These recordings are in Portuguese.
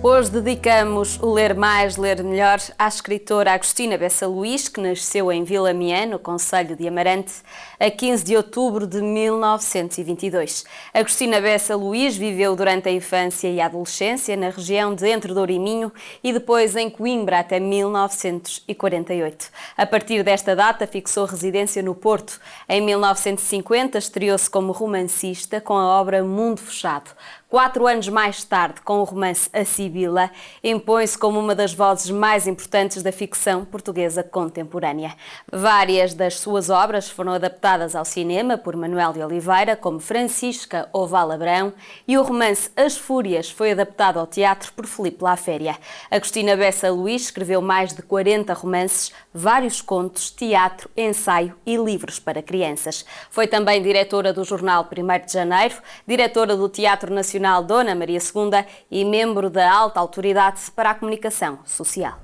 Hoje dedicamos o Ler Mais, Ler Melhor à escritora Agostina Bessa Luís, que nasceu em Vilamiã, no concelho de Amarante, a 15 de outubro de 1922. Agostina Bessa Luís viveu durante a infância e a adolescência na região de Entre Douro e Minho e depois em Coimbra até 1948. A partir desta data fixou residência no Porto. Em 1950 estreou-se como romancista com a obra Mundo Fechado. 4 anos mais tarde, com o romance A Sibila, impõe-se como uma das vozes mais importantes da ficção portuguesa contemporânea. Várias das suas obras foram adaptadas ao cinema por Manuel de Oliveira, como Francisca ou Val Abrão, e o romance As Fúrias foi adaptado ao teatro por Filipe Laféria. Agostina Bessa Luís escreveu mais de 40 romances, vários contos, teatro, ensaio e livros para crianças. Foi também diretora do jornal 1º de Janeiro, diretora do Teatro Nacional Dona Maria II e membro da Alta Autoridade para a Comunicação Social.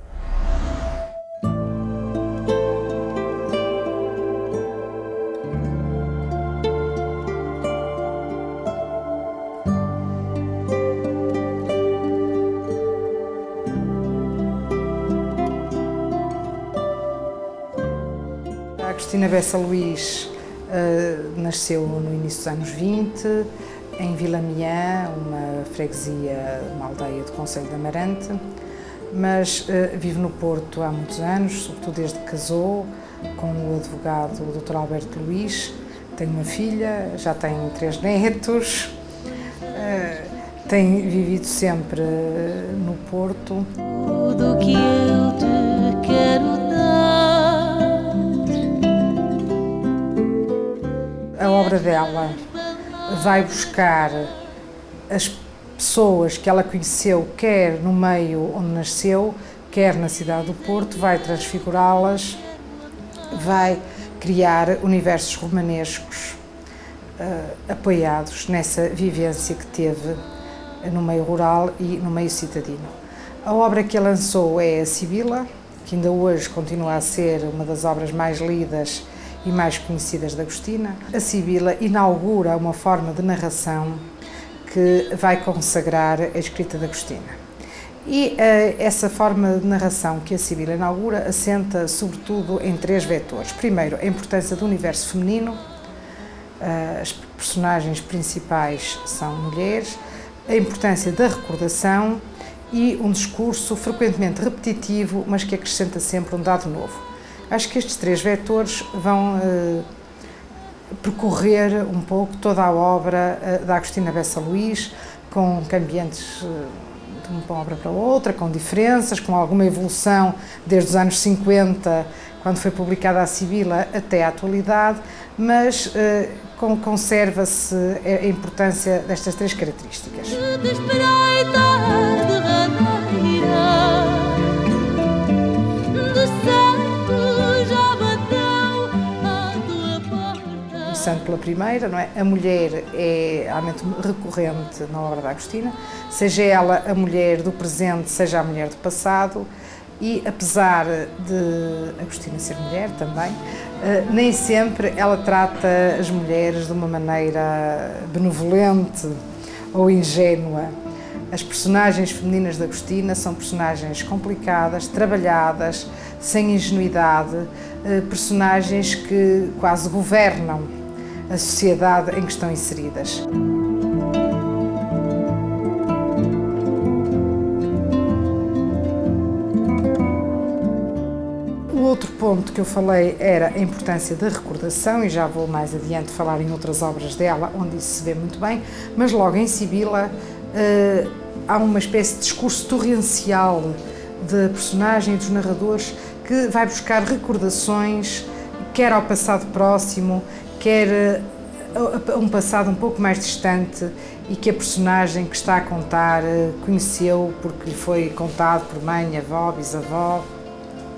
A Agostina Bessa Luís nasceu no início dos anos 20, em Vilamiã, uma freguesia, uma aldeia do concelho de Amarante, mas vive no Porto há muitos anos, sobretudo desde que casou com o advogado o Dr. Alberto Luís. Tem uma filha, já tem 3 netos, tem vivido sempre no Porto. Tudo que eu te quero dar. A obra dela vai buscar as pessoas que ela conheceu, quer no meio onde nasceu, quer na cidade do Porto, vai transfigurá-las, vai criar universos romanescos apoiados nessa vivência que teve no meio rural e no meio citadino. A obra que ela lançou é A Sibila, que ainda hoje continua a ser uma das obras mais lidas e mais conhecidas de Agostina. A Sibila inaugura uma forma de narração que vai consagrar a escrita de Agostina. E essa forma de narração que a Sibila inaugura assenta sobretudo em 3 vetores. Primeiro, a importância do universo feminino, as personagens principais são mulheres, a importância da recordação e um discurso frequentemente repetitivo, mas que acrescenta sempre um dado novo. Acho que estes 3 vetores vão percorrer um pouco toda a obra da Agostina Bessa Luís, com cambiantes de uma obra para outra, com diferenças, com alguma evolução desde os anos 50, quando foi publicada a Sibila, até à atualidade, mas conserva-se a importância destas 3 características. Começando pela primeira, não é? A mulher é realmente recorrente na obra da Agostina, seja ela a mulher do presente, seja a mulher do passado, e apesar de Agostina ser mulher também, nem sempre ela trata as mulheres de uma maneira benevolente ou ingênua. As personagens femininas de Agostina são personagens complicadas, trabalhadas, sem ingenuidade, personagens que quase governam a sociedade em que estão inseridas. O outro ponto que eu falei era a importância da recordação, e já vou mais adiante falar em outras obras dela, onde isso se vê muito bem, mas logo em Sibila há uma espécie de discurso torrencial da personagem e dos narradores que vai buscar recordações, quer ao passado próximo, quer a um passado um pouco mais distante e que a personagem que está a contar conheceu porque lhe foi contado por mãe, avó, bisavó.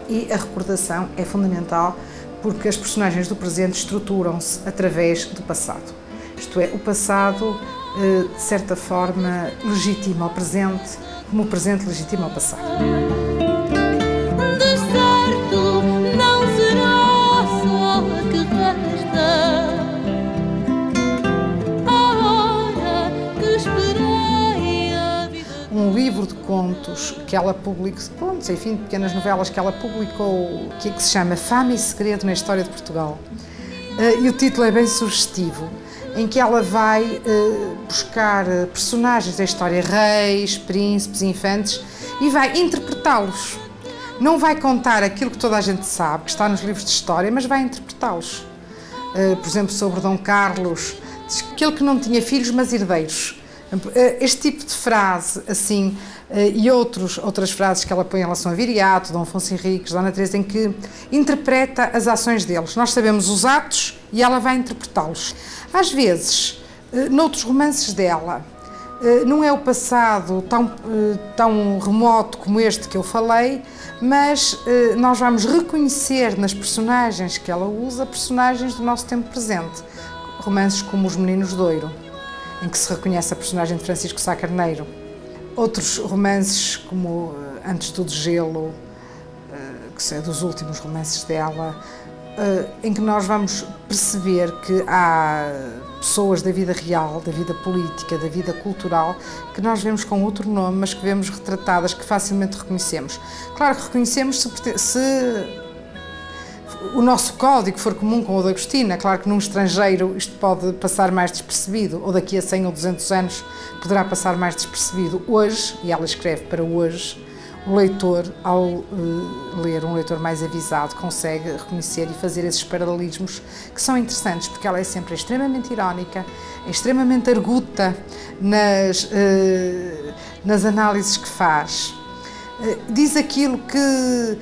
E a recordação é fundamental porque as personagens do presente estruturam-se através do passado. Isto é, o passado, de certa forma, legitima o presente, como o presente legitima o passado. De certo, não será só a que resta. livro de contos que ela publicou, contos, enfim, pequenas novelas que ela publicou, que se chama Fama e Segredo na História de Portugal. E o título é bem sugestivo, em que ela vai buscar personagens da história, reis, príncipes, infantes, e vai interpretá-los. Não vai contar aquilo que toda a gente sabe, que está nos livros de história, mas vai interpretá-los. Por exemplo, sobre Dom Carlos, diz que ele que não tinha filhos, mas herdeiros. Este tipo de frase, assim, e outras frases que ela põe em relação a Viriato, Dom Afonso Henriques, Dona Teresa, em que interpreta as ações deles. Nós sabemos os atos e ela vai interpretá-los. Às vezes, noutros romances dela, não é o passado tão remoto como este que eu falei, mas nós vamos reconhecer nas personagens que ela usa, personagens do nosso tempo presente. Romances como Os Meninos de Ouro, em que se reconhece a personagem de Francisco Sá Carneiro. Outros romances como Antes do Gelo, que é dos últimos romances dela, em que nós vamos perceber que há pessoas da vida real, da vida política, da vida cultural, que nós vemos com outro nome, mas que vemos retratadas, que facilmente reconhecemos. Claro que reconhecemos se o nosso código for comum com o da Agostina. Claro que num estrangeiro isto pode passar mais despercebido, ou daqui a 100 ou 200 anos poderá passar mais despercebido. Hoje, e ela escreve para hoje, o leitor, ao ler, um leitor mais avisado, consegue reconhecer e fazer esses paralelismos que são interessantes, porque ela é sempre extremamente irónica, é extremamente arguta nas análises que faz. Diz aquilo que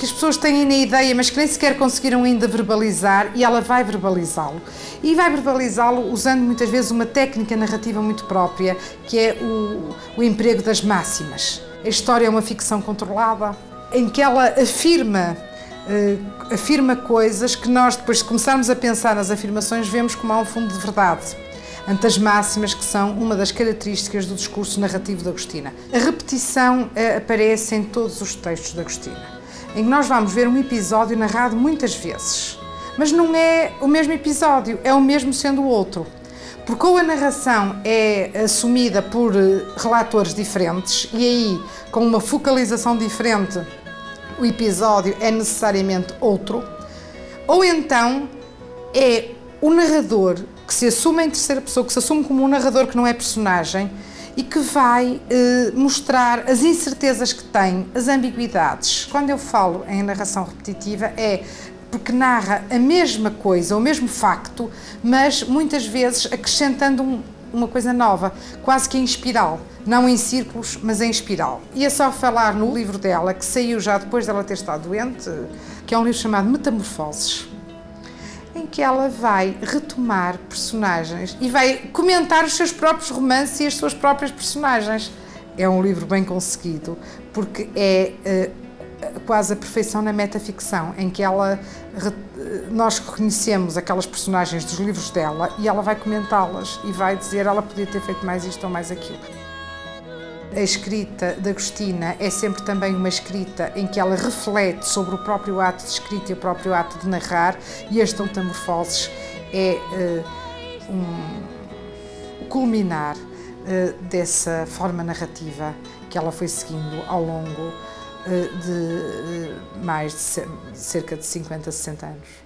as pessoas têm na ideia, mas que nem sequer conseguiram ainda verbalizar, e ela vai verbalizá-lo. E vai verbalizá-lo usando muitas vezes uma técnica narrativa muito própria, que é o emprego das máximas. A história é uma ficção controlada, em que ela afirma coisas que nós, depois de começarmos a pensar nas afirmações, vemos como há um fundo de verdade. Ante as máximas, que são uma das características do discurso narrativo de Agostina. A repetição aparece em todos os textos de Agostina, em que nós vamos ver um episódio narrado muitas vezes, mas não é o mesmo episódio, é o mesmo sendo o outro. Porque ou a narração é assumida por relatores diferentes, e aí, com uma focalização diferente, o episódio é necessariamente outro, ou então é o narrador que se assume em terceira pessoa, que se assume como um narrador que não é personagem, e que vai mostrar as incertezas que tem, as ambiguidades. Quando eu falo em narração repetitiva é porque narra a mesma coisa, o mesmo facto, mas muitas vezes acrescentando uma coisa nova, quase que em espiral, não em círculos, mas em espiral. E é só falar no livro dela, que saiu já depois dela ter estado doente, que é um livro chamado Metamorfoses, em que ela vai retomar personagens e vai comentar os seus próprios romances e as suas próprias personagens. É um livro bem conseguido, porque é quase a perfeição na metaficção, em que nós reconhecemos aquelas personagens dos livros dela e ela vai comentá-las e vai dizer ela podia ter feito mais isto ou mais aquilo. A escrita de Agostina é sempre também uma escrita em que ela reflete sobre o próprio ato de escrita e o próprio ato de narrar, e este Metamorfoses é o culminar dessa forma narrativa que ela foi seguindo ao longo de mais de cerca de 50, 60 anos.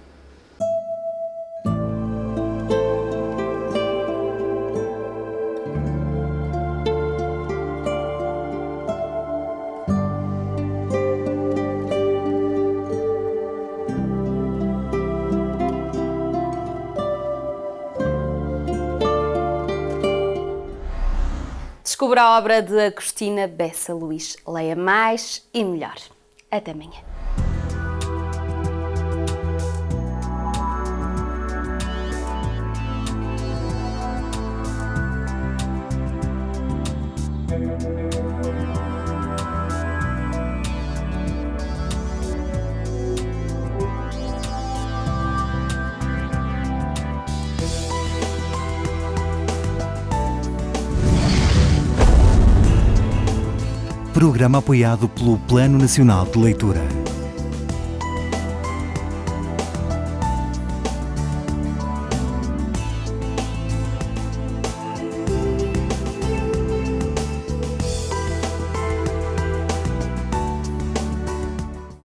Descubra a obra de Agostina Bessa Luís. Leia mais e melhor. Até amanhã. Programa apoiado pelo Plano Nacional de Leitura.